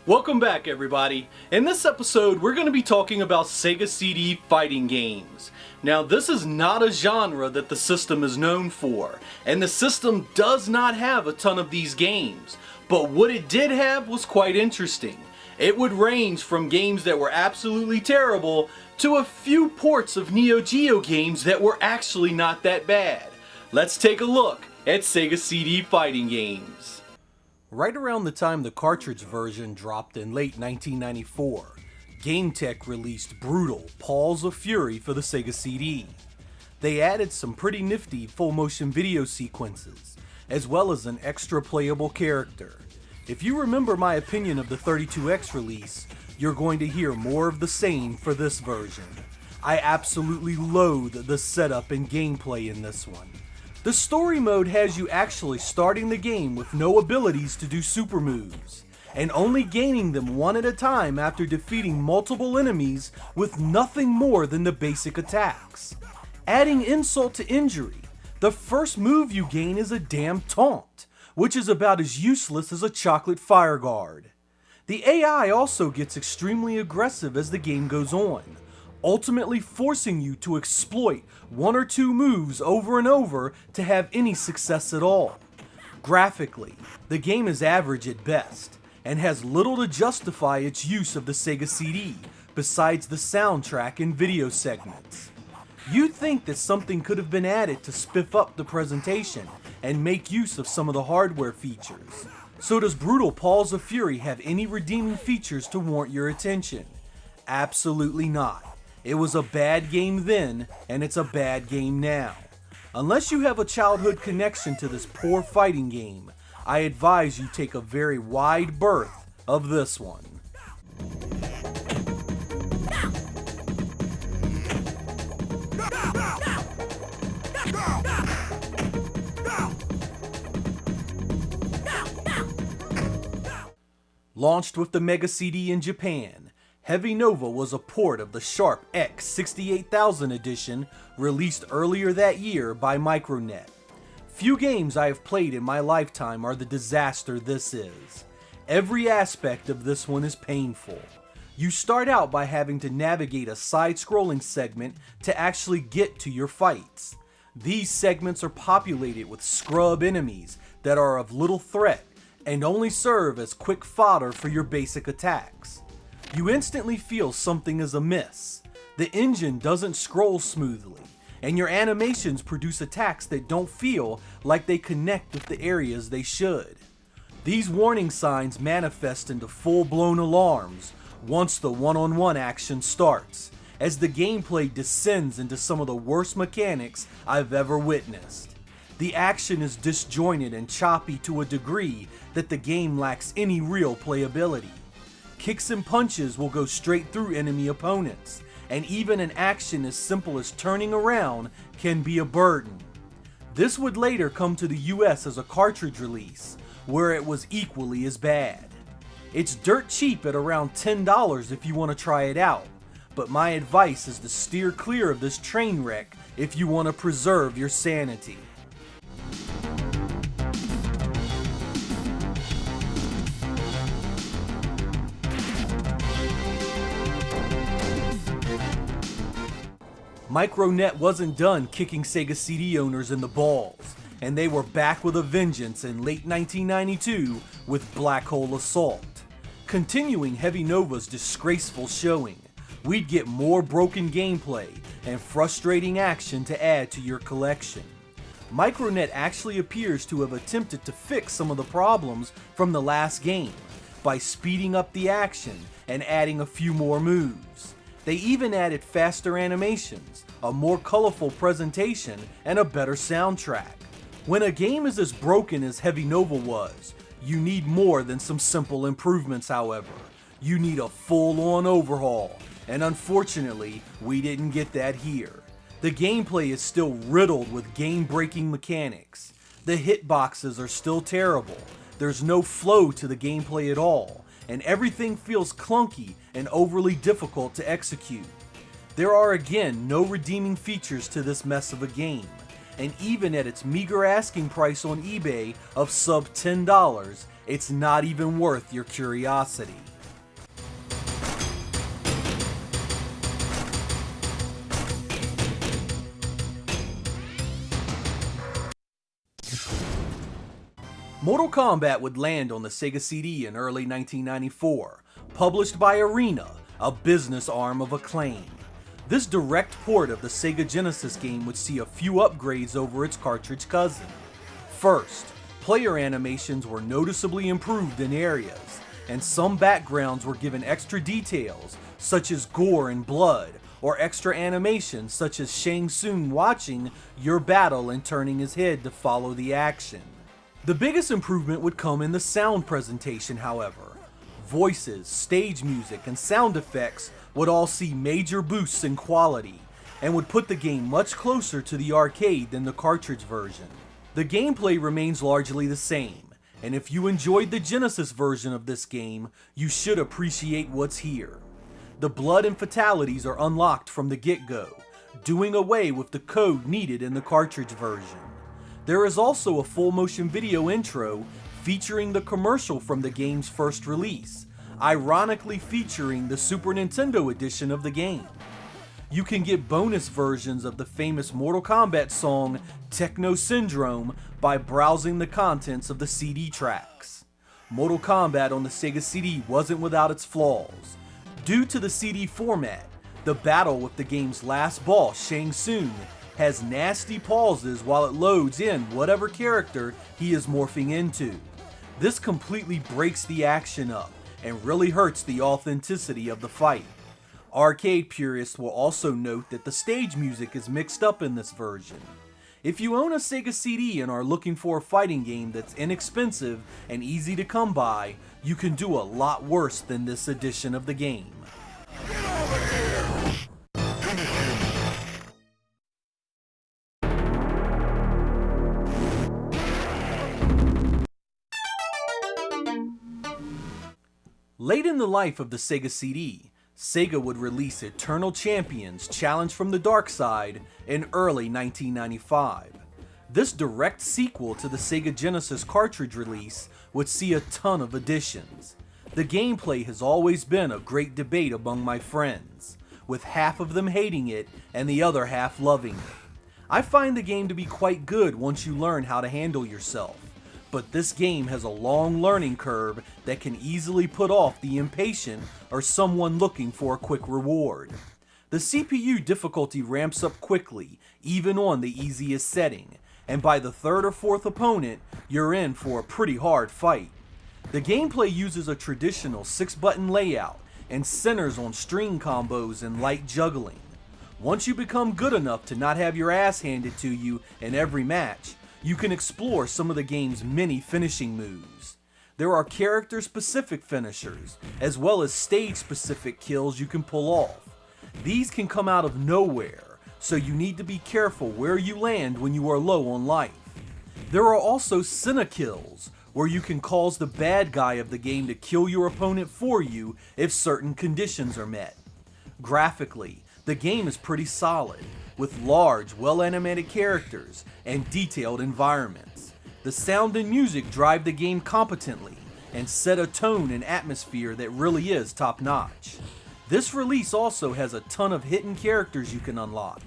Welcome back, everybody. In this episode, we're going to be talking about Sega CD fighting games. Now, this is not a genre that the system is known for, and the system does not have a ton of these games. But what it did have was quite interesting. It would range from games that were absolutely terrible to a few ports of Neo Geo games that were actually not that bad. Let's take a look at Sega CD fighting games. Right around the time the cartridge version dropped in late 1994, GameTech released Brutal: Paws of Fury for the Sega CD. They added some pretty nifty full-motion video sequences, as well as an extra playable character. If you remember my opinion of the 32X release, you're going to hear more of the same for this version. I absolutely loathe the setup and gameplay in this one. The story mode has you actually starting the game with no abilities to do super moves, and only gaining them one at a time after defeating multiple enemies with nothing more than the basic attacks. Adding insult to injury, the first move you gain is a damn taunt, which is about as useless as a chocolate fire guard. The AI also gets extremely aggressive as the game goes on, ultimately forcing you to exploit one or two moves over and over to have any success at all. Graphically, the game is average at best, and has little to justify its use of the Sega CD, besides the soundtrack and video segments. You'd think that something could have been added to spiff up the presentation and make use of some of the hardware features. So does Brutal: Paws of Fury have any redeeming features to warrant your attention? Absolutely not. It was a bad game then, and it's a bad game now. Unless you have a childhood connection to this poor fighting game, I advise you take a very wide berth of this one. Launched with the Mega CD in Japan, Heavy Nova was a port of the Sharp X 68000 edition released earlier that year by Micronet. Few games I have played in my lifetime are the disaster this is. Every aspect of this one is painful. You start out by having to navigate a side-scrolling segment to actually get to your fights. These segments are populated with scrub enemies that are of little threat and only serve as quick fodder for your basic attacks. You instantly feel something is amiss. The engine doesn't scroll smoothly, and your animations produce attacks that don't feel like they connect with the areas they should. These warning signs manifest into full-blown alarms once the one-on-one action starts, as the gameplay descends into some of the worst mechanics I've ever witnessed. The action is disjointed and choppy to a degree that the game lacks any real playability. Kicks and punches will go straight through enemy opponents, and even an action as simple as turning around can be a burden. This would later come to the US as a cartridge release, where it was equally as bad. It's dirt cheap at around $10 if you want to try it out, but my advice is to steer clear of this train wreck if you want to preserve your sanity. Micronet wasn't done kicking Sega CD owners in the balls, and they were back with a vengeance in late 1992 with Black Hole Assault. Continuing Heavy Nova's disgraceful showing, we'd get more broken gameplay and frustrating action to add to your collection. Micronet actually appears to have attempted to fix some of the problems from the last game by speeding up the action and adding a few more moves. They even added faster animations, a more colorful presentation, and a better soundtrack. When a game is as broken as Heavy Nova was, you need more than some simple improvements, however. You need a full-on overhaul, and unfortunately, we didn't get that here. The gameplay is still riddled with game-breaking mechanics. The hitboxes are still terrible. There's no flow to the gameplay at all, and everything feels clunky and overly difficult to execute. There are again no redeeming features to this mess of a game, and even at its meager asking price on eBay of sub $10, it's not even worth your curiosity. Mortal Kombat would land on the Sega CD in early 1994, published by Arena, a business arm of Acclaim. This direct port of the Sega Genesis game would see a few upgrades over its cartridge cousin. First, player animations were noticeably improved in areas, and some backgrounds were given extra details, such as gore and blood, or extra animations such as Shang Tsung watching your battle and turning his head to follow the action. The biggest improvement would come in the sound presentation, however. Voices, stage music, and sound effects would all see major boosts in quality, and would put the game much closer to the arcade than the cartridge version. The gameplay remains largely the same, and if you enjoyed the Genesis version of this game, you should appreciate what's here. The blood and fatalities are unlocked from the get-go, doing away with the code needed in the cartridge version. There is also a full motion video intro featuring the commercial from the game's first release, ironically featuring the Super Nintendo edition of the game. You can get bonus versions of the famous Mortal Kombat song Techno Syndrome by browsing the contents of the CD tracks. Mortal Kombat on the Sega CD wasn't without its flaws. Due to the CD format, the battle with the game's last boss, Shang Tsung, has nasty pauses while it loads in whatever character he is morphing into. This completely breaks the action up and really hurts the authenticity of the fight. Arcade purists will also note that the stage music is mixed up in this version. If you own a Sega CD and are looking for a fighting game that's inexpensive and easy to come by, you can do a lot worse than this edition of the game. Get over here! Finish him! Late in the life of the Sega CD, Sega would release Eternal Champions Challenge from the Dark Side in early 1995. This direct sequel to the Sega Genesis cartridge release would see a ton of additions. The gameplay has always been a great debate among my friends, with half of them hating it and the other half loving it. I find the game to be quite good once you learn how to handle yourself, but this game has a long learning curve that can easily put off the impatient or someone looking for a quick reward. The CPU difficulty ramps up quickly, even on the easiest setting, and by the third or fourth opponent, you're in for a pretty hard fight. The gameplay uses a traditional 6-button layout and centers on string combos and light juggling. Once you become good enough to not have your ass handed to you in every match, you can explore some of the game's many finishing moves. There are character-specific finishers, as well as stage-specific kills you can pull off. These can come out of nowhere, so you need to be careful where you land when you are low on life. There are also Cinna-kills, where you can cause the bad guy of the game to kill your opponent for you if certain conditions are met. Graphically, the game is pretty solid, with large, well-animated characters and detailed environments. The sound and music drive the game competently and set a tone and atmosphere that really is top-notch. This release also has a ton of hidden characters you can unlock,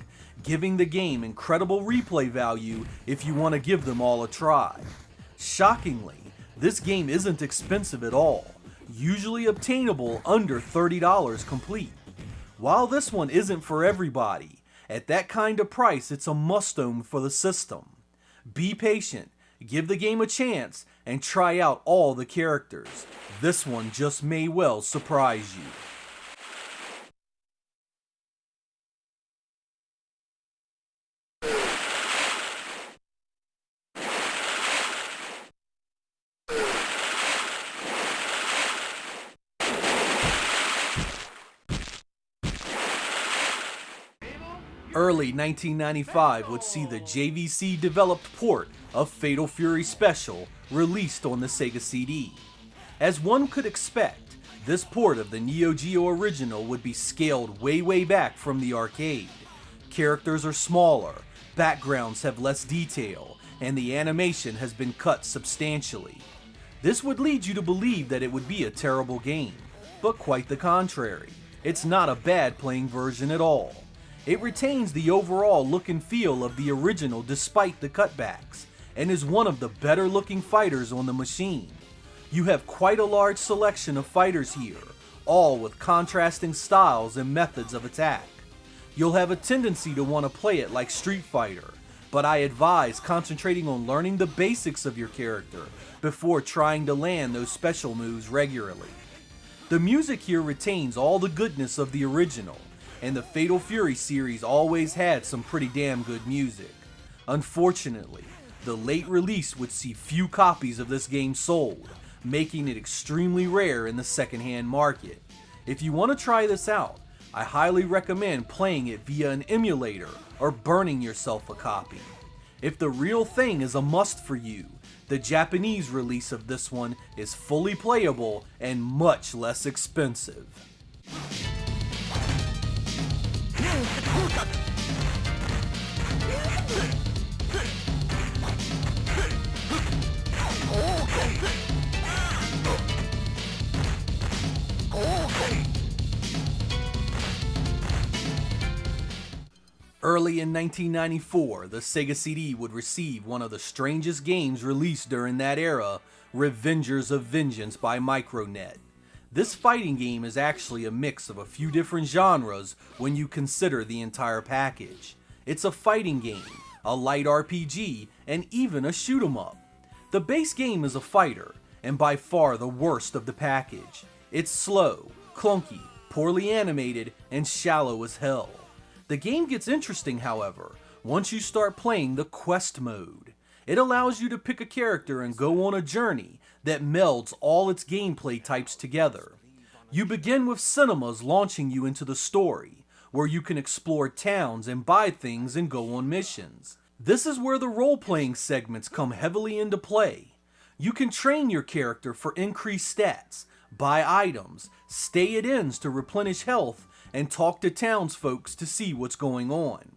giving the game incredible replay value if you want to give them all a try. Shockingly, this game isn't expensive at all, usually obtainable under $30 complete. While this one isn't for everybody, at that kind of price it's a must-own for the system. Be patient, give the game a chance, and try out all the characters. This one just may well surprise you. Early 1995 would see the JVC developed port of Fatal Fury Special released on the Sega CD. As one could expect, this port of the Neo Geo original would be scaled way back from the arcade. Characters are smaller, backgrounds have less detail, and the animation has been cut substantially. This would lead you to believe that it would be a terrible game, but quite the contrary. It's not a bad playing version at all. It retains the overall look and feel of the original despite the cutbacks, and is one of the better looking fighters on the machine. You have quite a large selection of fighters here, all with contrasting styles and methods of attack. You'll have a tendency to want to play it like Street Fighter, but I advise concentrating on learning the basics of your character before trying to land those special moves regularly. The music here retains all the goodness of the original, and the Fatal Fury series always had some pretty damn good music. Unfortunately, the late release would see few copies of this game sold, making it extremely rare in the secondhand market. If you want to try this out, I highly recommend playing it via an emulator or burning yourself a copy. If the real thing is a must for you, the Japanese release of this one is fully playable and much less expensive. Early in 1994, the Sega CD would receive one of the strangest games released during that era, Revengers of Vengeance by Micronet. This fighting game is actually a mix of a few different genres when you consider the entire package. It's a fighting game, a light RPG, and even a shoot 'em up. The base game is a fighter, and by far the worst of the package. It's slow, clunky, poorly animated, and shallow as hell. The game gets interesting, however, once you start playing the quest mode. It allows you to pick a character and go on a journey that melds all its gameplay types together. You begin with cinemas launching you into the story, where you can explore towns and buy things and go on missions. This is where the role-playing segments come heavily into play. You can train your character for increased stats, buy items, stay at inns to replenish health, and talk to townsfolk to see what's going on.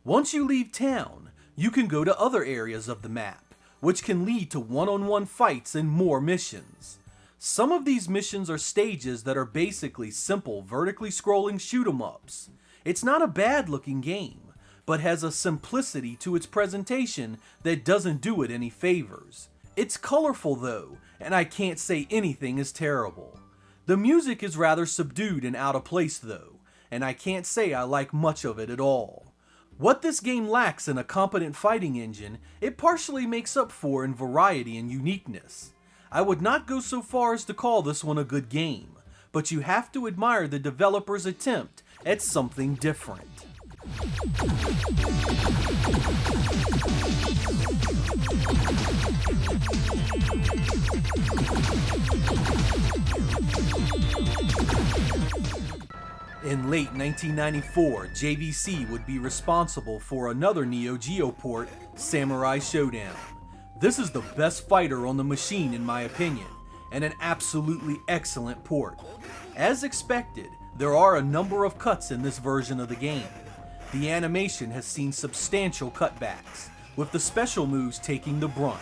Once you leave town, you can go to other areas of the map, which can lead to one-on-one fights and more missions. Some of these missions are stages that are basically simple vertically scrolling shoot 'em ups. It's not a bad looking game, but has a simplicity to its presentation that doesn't do it any favors. It's colorful though, and I can't say anything is terrible. The music is rather subdued and out of place though, and I can't say I like much of it at all. What this game lacks in a competent fighting engine, it partially makes up for in variety and uniqueness. I would not go so far as to call this one a good game, but you have to admire the developer's attempt at something different. In late 1994, JVC would be responsible for another Neo Geo port, Samurai Shodown. This is the best fighter on the machine in my opinion, and an absolutely excellent port. As expected, there are a number of cuts in this version of the game. The animation has seen substantial cutbacks, with the special moves taking the brunt.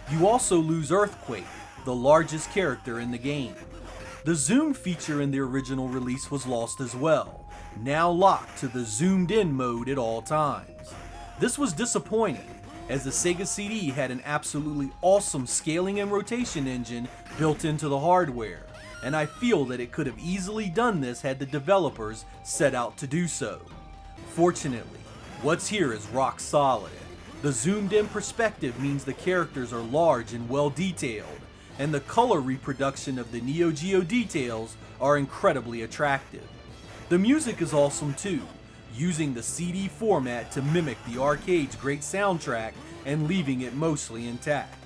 You also lose Earthquake, the largest character in the game. The zoom feature in the original release was lost as well, now locked to the zoomed in mode at all times. This was disappointing, as the Sega CD had an absolutely awesome scaling and rotation engine built into the hardware, and I feel that it could have easily done this had the developers set out to do so. Fortunately, what's here is rock solid. The zoomed in perspective means the characters are large and well detailed, and the color reproduction of the Neo Geo details are incredibly attractive. The music is awesome too, using the CD format to mimic the arcade's great soundtrack and leaving it mostly intact.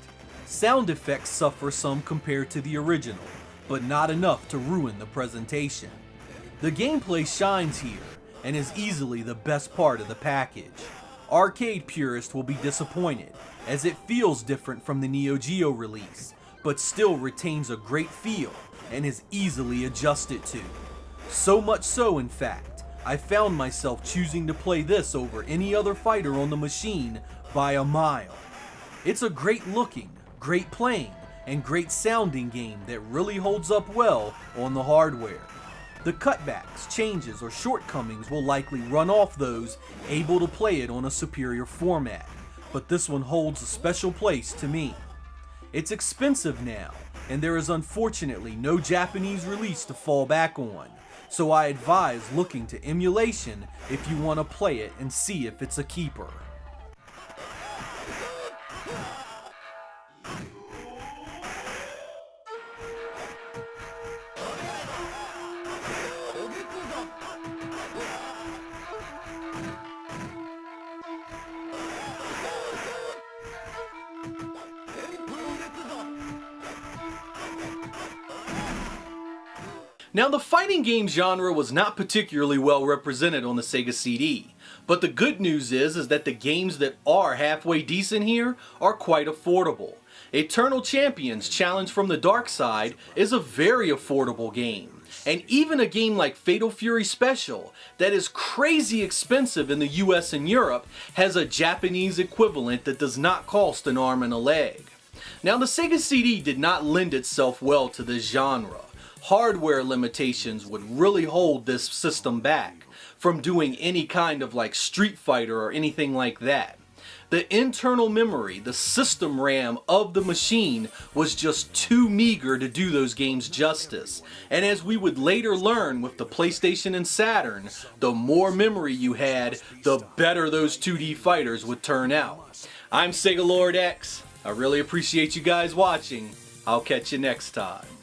Sound effects suffer some compared to the original, but not enough to ruin the presentation. The gameplay shines here, and is easily the best part of the package. Arcade purists will be disappointed, as it feels different from the Neo Geo release, but still retains a great feel and is easily adjusted to. So much so, in fact, I found myself choosing to play this over any other fighter on the machine by a mile. It's a great looking, great playing, and great sounding game that really holds up well on the hardware. The cutbacks, changes, or shortcomings will likely run off those able to play it on a superior format, but this one holds a special place to me. It's expensive now, and there is unfortunately no Japanese release to fall back on, so I advise looking to emulation if you want to play it and see if it's a keeper. Now, the fighting game genre was not particularly well represented on the Sega CD, but the good news is that the games that are halfway decent here are quite affordable. Eternal Champions Challenge from the Dark Side is a very affordable game, and even a game like Fatal Fury Special, that is crazy expensive in the US and Europe, has a Japanese equivalent that does not cost an arm and a leg. Now, the Sega CD did not lend itself well to this genre. Hardware limitations would really hold this system back from doing any kind of like Street Fighter or anything like that. The internal memory, the system RAM of the machine was just too meager to do those games justice. And as we would later learn with the PlayStation and Saturn, the more memory you had, the better those 2D fighters would turn out. I'm Sega Lord X. I really appreciate you guys watching. I'll catch you next time.